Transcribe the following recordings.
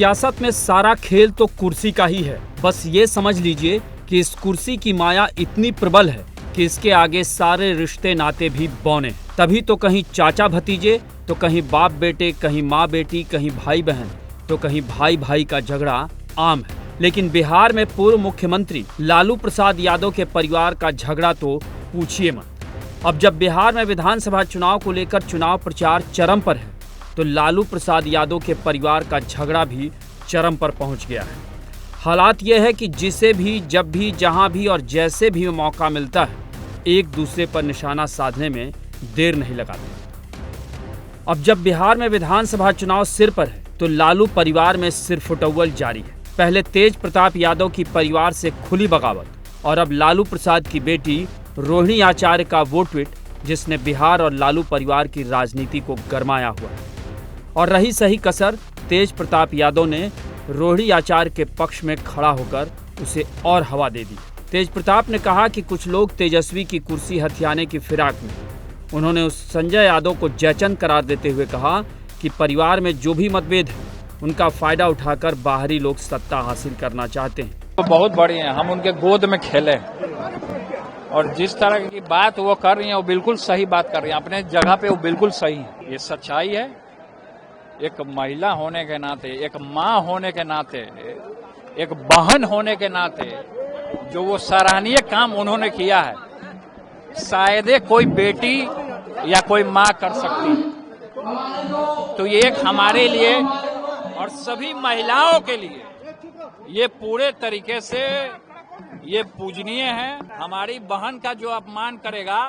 सियासत में सारा खेल तो कुर्सी का ही है। बस ये समझ लीजिए कि इस कुर्सी की माया इतनी प्रबल है कि इसके आगे सारे रिश्ते नाते भी बौने। तभी तो कहीं चाचा भतीजे, तो कहीं बाप बेटे, कहीं माँ बेटी, कहीं भाई बहन, तो कहीं भाई भाई का झगड़ा आम है। लेकिन बिहार में पूर्व मुख्यमंत्री लालू प्रसाद यादव के परिवार का झगड़ा तो पूछिए मत। अब जब बिहार में विधानसभा चुनाव को लेकर चुनाव प्रचार चरम पर है, तो लालू प्रसाद यादव के परिवार का झगड़ा भी चरम पर पहुंच गया है। हालात यह है कि जिसे भी, जब भी, जहां भी और जैसे भी मौका मिलता है, एक दूसरे पर निशाना साधने में देर नहीं लगाते। अब जब बिहार में विधानसभा चुनाव सिर पर है, तो लालू परिवार में सिरफुटौल जारी है। पहले तेज प्रताप यादव की परिवार से खुली बगावत, और अब लालू प्रसाद की बेटी रोहिणी आचार्य का वो ट्वीट जिसने बिहार और लालू परिवार की राजनीति को गरमाया हुआ है। और रही सही कसर, तेज प्रताप यादव ने रोहिणी आचार्य के पक्ष में खड़ा होकर उसे और हवा दे दी। तेज प्रताप ने कहा कि कुछ लोग तेजस्वी की कुर्सी हथियाने की फिराक में। उन्होंने उस संजय यादव को जयचंद करार देते हुए कहा कि परिवार में जो भी मतभेद है, उनका फायदा उठाकर बाहरी लोग सत्ता हासिल करना चाहते हैं। तो बहुत बढ़िया है, हम उनके गोद में खेले और जिस तरह की बात वो कर रही है वो बिल्कुल सही बात कर रही है, अपने जगह पे वो बिल्कुल सही है। ये सच्चाई है। एक महिला होने के नाते, एक माँ होने के नाते, एक बहन होने के नाते जो वो सराहनीय काम उन्होंने किया है, शायद कोई बेटी या कोई माँ कर सकती है। तो ये एक हमारे लिए और सभी महिलाओं के लिए ये पूरे तरीके से ये पूजनीय है। हमारी बहन का जो अपमान करेगा,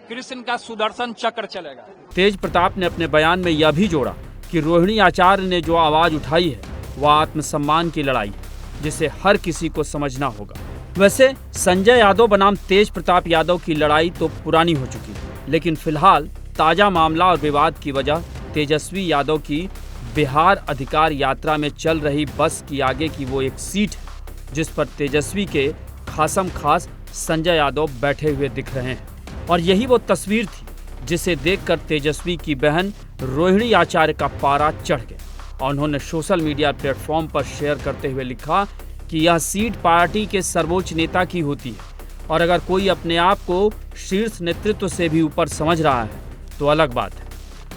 कृष्ण का सुदर्शन चक्र चलेगा। तेज प्रताप ने अपने बयान में यह भी जोड़ा कि रोहिणी आचार्य ने जो आवाज उठाई है वह आत्मसम्मान की लड़ाई है, जिसे हर किसी को समझना होगा। वैसे संजय यादव बनाम तेज प्रताप यादव की लड़ाई तो पुरानी हो चुकी है, लेकिन फिलहाल ताजा मामला और विवाद की वजह तेजस्वी यादव की बिहार अधिकार यात्रा में चल रही बस की आगे की वो एक सीट है, जिस पर तेजस्वी के खासम खास संजय यादव बैठे हुए दिख रहे हैं। और यही वो तस्वीर थी जिसे देखकर तेजस्वी की बहन रोहिणी आचार्य का पारा चढ़ गया और उन्होंने सोशल मीडिया प्लेटफॉर्म पर शेयर करते हुए लिखा कि यह सीट पार्टी के सर्वोच्च नेता की होती है और अगर कोई अपने आप को शीर्ष नेतृत्व से भी ऊपर समझ रहा है तो अलग बात है।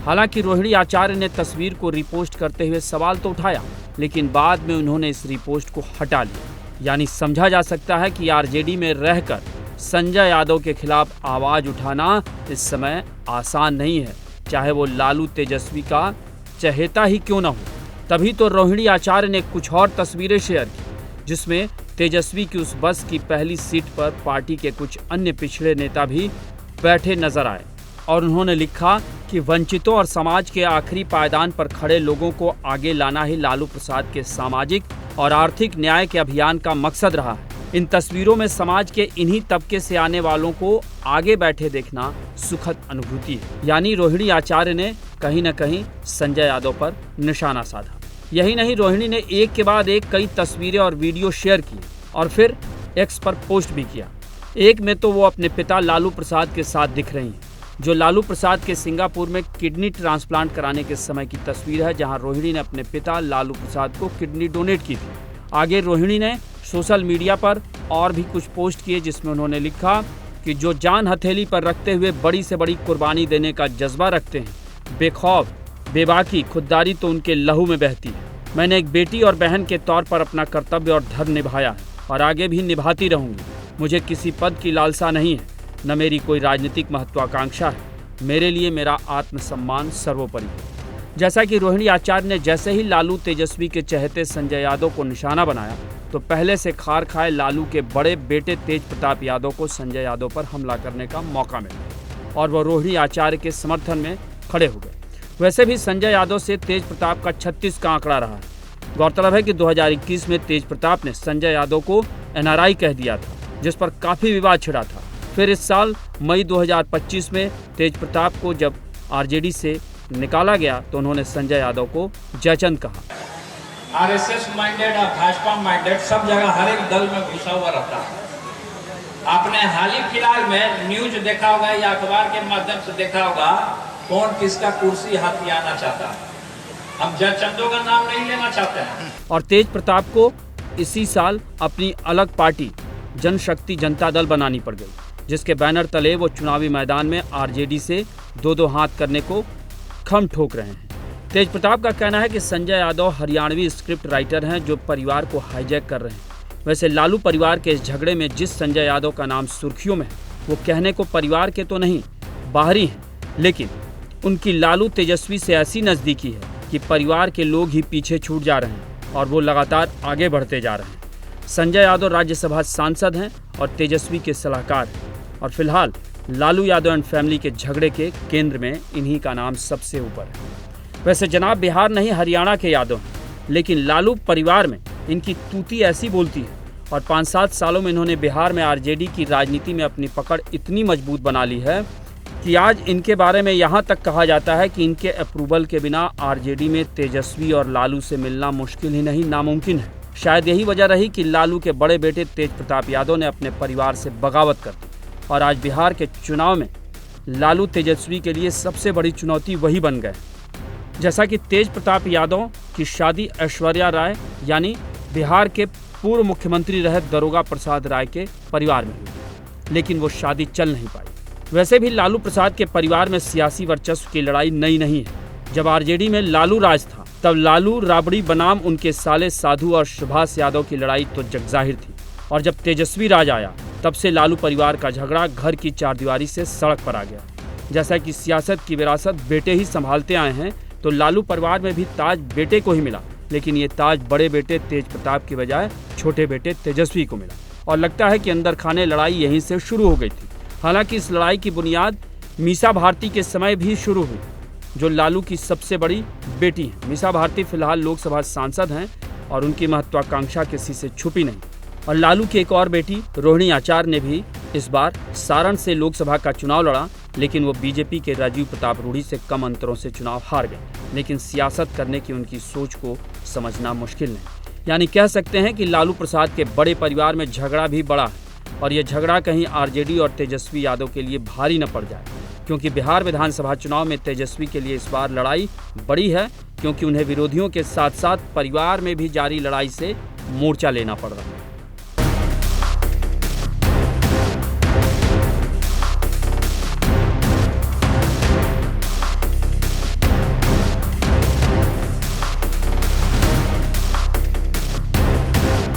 हालांकि रोहिणी आचार्य ने तस्वीर को रिपोस्ट करते हुए सवाल तो उठाया, लेकिन बाद में उन्होंने इस रिपोस्ट को हटा लिया। यानी समझा जा सकता है कि आरजेडी में रहकर संजय यादव के खिलाफ आवाज उठाना इस समय आसान नहीं है, चाहे वो लालू तेजस्वी का चहेता ही क्यों न हो। तभी तो रोहिणी आचार्य ने कुछ और तस्वीरें शेयर की, जिसमें तेजस्वी की उस बस की पहली सीट पर पार्टी के कुछ अन्य पिछड़े नेता भी बैठे नजर आए और उन्होंने लिखा कि वंचितों और समाज के आखिरी पायदान पर खड़े लोगों को आगे लाना ही लालू प्रसाद के सामाजिक और आर्थिक न्याय के अभियान का मकसद रहा है। इन तस्वीरों में समाज के इन्हीं तबके से आने वालों को आगे बैठे देखना सुखद अनुभूति है। यानी रोहिणी आचार्य ने कहीं न कहीं संजय यादव पर निशाना साधा। यही नहीं, रोहिणी ने एक के बाद एक कई तस्वीरें और वीडियो शेयर की और फिर एक्स पर पोस्ट भी किया। एक में तो वो अपने पिता लालू प्रसाद के साथ दिख रही हैं, जो लालू प्रसाद के सिंगापुर में किडनी ट्रांसप्लांट कराने के समय की तस्वीर है, जहां रोहिणी ने अपने पिता लालू प्रसाद को किडनी डोनेट की थी। आगे रोहिणी ने सोशल मीडिया पर और भी कुछ पोस्ट किए, जिसमें उन्होंने लिखा कि जो जान हथेली पर रखते हुए बड़ी से बड़ी कुर्बानी देने का जज्बा रखते हैं, बेखौफ बेबाकी खुददारी तो उनके लहू में बहती है। मैंने एक बेटी और बहन के तौर पर अपना कर्तव्य और धर्म निभाया है और आगे भी निभाती रहूंगी। मुझे किसी पद की लालसा नहीं है, न मेरी कोई राजनीतिक महत्वाकांक्षा है। मेरे लिए मेरा आत्मसम्मान सर्वोपरि है। जैसा कि रोहिणी आचार्य ने जैसे ही लालू तेजस्वी के चहेते संजय यादव को निशाना बनाया, तो पहले से खार खाए लालू के बड़े बेटे तेज प्रताप यादव को संजय यादव पर हमला करने का मौका मिला और वह रोहिणी आचार्य के समर्थन में खड़े हो गए। वैसे भी संजय यादव से तेज प्रताप का 36 का आंकड़ा रहा है। गौरतलब है कि 2021 में तेज प्रताप ने संजय यादव को NRI कह दिया था, जिस पर काफी विवाद छिड़ा था। फिर इस साल मई 2025 में तेज प्रताप को जब आरजेडी से निकाला गया तो उन्होंने संजय यादव को जयचंद कहा। आरएसएस माइंडेड और भाजपा माइंडेड सब जगह हर एक दल में घुसा हुआ रहता है। आपने हाल ही फिलहाल में न्यूज देखा होगा या अखबार के माध्यम से देखा होगा, कौन किसका कुर्सी हथियाना चाहता है। हम जयचंदो का नाम नहीं लेना चाहते हैं। और तेज प्रताप को इसी साल अपनी अलग पार्टी जनशक्ति जनता दल बनानी पड़ गई, जिसके बैनर तले वो चुनावी मैदान में आरजेडी से दो हाथ करने को खम ठोक रहे हैं। तेज प्रताप का कहना है कि संजय यादव हरियाणवी स्क्रिप्ट राइटर हैं जो परिवार को हाईजैक कर रहे हैं। वैसे लालू परिवार के इस झगड़े में जिस संजय यादव का नाम सुर्खियों में है, वो कहने को परिवार के तो नहीं बाहरी हैं, लेकिन उनकी लालू तेजस्वी से ऐसी नज़दीकी है कि परिवार के लोग ही पीछे छूट जा रहे हैं और वो लगातार आगे बढ़ते जा रहे हैं। संजय यादव राज्यसभा सांसद हैं और तेजस्वी के सलाहकार हैं और फिलहाल लालू यादव एंड फैमिली के झगड़े के केंद्र में इन्हीं का नाम सबसे ऊपर है। वैसे जनाब बिहार नहीं हरियाणा के यादव हैं, लेकिन लालू परिवार में इनकी तूती ऐसी बोलती है और 5-7 सालों में इन्होंने बिहार में आरजेडी की राजनीति में अपनी पकड़ इतनी मजबूत बना ली है कि आज इनके बारे में यहाँ तक कहा जाता है कि इनके अप्रूवल के बिना आरजेडी में तेजस्वी और लालू से मिलना मुश्किल ही नहीं नामुमकिन है। शायद यही वजह रही कि लालू के बड़े बेटे तेज प्रताप यादव ने अपने परिवार से बगावत कर दी और आज बिहार के चुनाव में लालू तेजस्वी के लिए सबसे बड़ी चुनौती वही बन गए। जैसा कि तेज प्रताप यादव की शादी ऐश्वर्या राय यानी बिहार के पूर्व मुख्यमंत्री रहे दरोगा प्रसाद राय के परिवार में हुई, लेकिन वो शादी चल नहीं पाई। वैसे भी लालू प्रसाद के परिवार में सियासी वर्चस्व की लड़ाई नई नहीं है। जब आरजेडी में लालू राज था तब लालू राबड़ी बनाम उनके साले साधु और सुभाष यादव की लड़ाई तो जगजाहिर थी, और जब तेजस्वी राज आया तब से लालू परिवार का झगड़ा घर की चारदीवारी से सड़क पर आ गया। जैसा कि सियासत की विरासत बेटे ही संभालते आए हैं, तो लालू परिवार में भी ताज बेटे को ही मिला, लेकिन ये ताज बड़े बेटे तेज प्रताप की बजाय छोटे बेटे तेजस्वी को मिला और लगता है कि अंदर खाने लड़ाई यहीं से शुरू हो गई थी। हालांकि इस लड़ाई की बुनियाद मीसा भारती के समय भी शुरू हुई, जो लालू की सबसे बड़ी बेटी हैं। मीसा भारती फिलहाल लोकसभा सांसद हैं और उनकी महत्वाकांक्षा किसी से छुपी नहीं। और लालू की एक और बेटी रोहिणी आचार्य ने भी इस बार सारण से लोकसभा का चुनाव लड़ा, लेकिन वो बीजेपी के राजीव प्रताप रूढ़ी से कम अंतरों से चुनाव हार गए। लेकिन सियासत करने की उनकी सोच को समझना मुश्किल नहीं। यानी कह सकते हैं कि लालू प्रसाद के बड़े परिवार में झगड़ा भी बड़ा है और ये झगड़ा कहीं आरजेडी और तेजस्वी यादव के लिए भारी न पड़ जाए, क्योंकि बिहार विधानसभा चुनाव में तेजस्वी के लिए इस बार लड़ाई बड़ी है, क्योंकि उन्हें विरोधियों के साथ साथ परिवार में भी जारी लड़ाई से मोर्चा लेना पड़ रहा है।